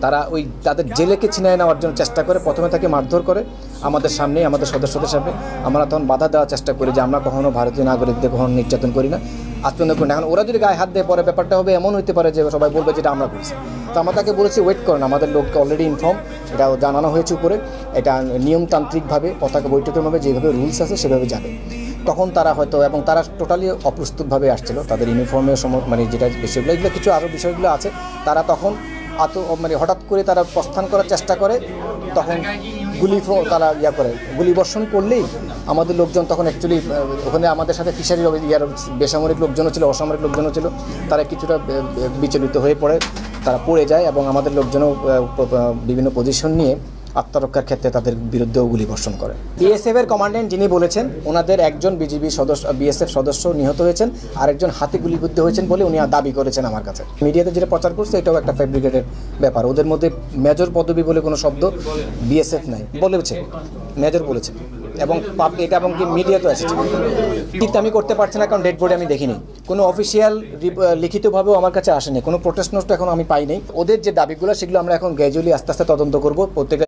তারা ওই তাদের জেলেকে ছিনিয়ে নেওয়ার জন্য চেষ্টা করে, প্রথমে তাকে মারধর করে আমাদের সামনেই, আমাদের সদস্যদের সামনে। আমরা তখন বাধা দেওয়ার চেষ্টা করি যে আমরা কখনো ভারতীয় নাগরিকদের কখনো নির্যাতন করি না, আত্মনির্ভর করি না। এখন ওরা যদি গায়ে হাত দিয়ে পরে ব্যাপারটা হবে এমন হতে পারে যে সবাই বলবে যেটা আমরা করছি। তো আমরা তাকে বলেছি ওয়েট করেন, আমাদের লোককে অলরেডি ইনফর্ম, এটা জানানো হয়েছে উপরে, এটা নিয়মতান্ত্রিকভাবে পতাকা বৈঠকের যেভাবে রুলস আছে সেভাবে যাবে। তখন তারা হয়তো, এবং তারা টোটালি অপ্রস্তুতভাবে আসছিল, তাদের ইউনিফর্মের মানে যেটা বিষয়গুলো, এগুলো কিছু আরও বিষয়গুলো আছে। তারা তখন মানে হঠাৎ করে তারা প্রস্থান করার চেষ্টা করে, তখন তারা করে গুলিবর্ষণ করলেই আমাদের লোকজন তখন অ্যাকচুয়ালি ওখানে আমাদের সাথে ফিশারির বেসামরিক লোকজনও ছিল, অসামরিক লোকজনও ছিল, তারা কিছুটা বিচলিত হয়ে পড়ে, তারা পড়ে যায় এবং আমাদের লোকজনও বিভিন্ন পজিশন নিয়ে আত্মরক্ষার ক্ষেত্রে তাদের বিরুদ্ধেও গুলিবর্ষণ করে। বিএসএফের কমান্ড্যান্ট যিনি বলেছেন ওনাদের একজন বিএসএফ সদস্য নিহত হয়েছেন, আরেকজন হাতে গুলিবিদ্ধ হয়েছেন বলে উনি দাবি করেছেন আমার কাছে। মিডিয়াতে যেটা প্রচার করছে এটাও একটা ফ্যাব্রিকেটেড ব্যাপার। ওদের মধ্যে মেজর পদবি বলে কোনো শব্দ বিএসএফ নাই বলেছে, মেজর বলেছে, এবং এটা এবং কি মিডিয়াতে এসেছে। ঠিক আমি করতে পারছি না কারণ ডেড বডি আমি দেখিনি, কোনো অফিসিয়াল লিখিতভাবেও আমার কাছে আসেনি, কোনো প্রোটেস্ট নোট এখন আমি পাই নাই। ওদের যে দাবিগুলো সেগুলো আমরা এখন গ্র্যাজুয়ালি আস্তে আস্তে তদন্ত করব। প্রত্যেকটা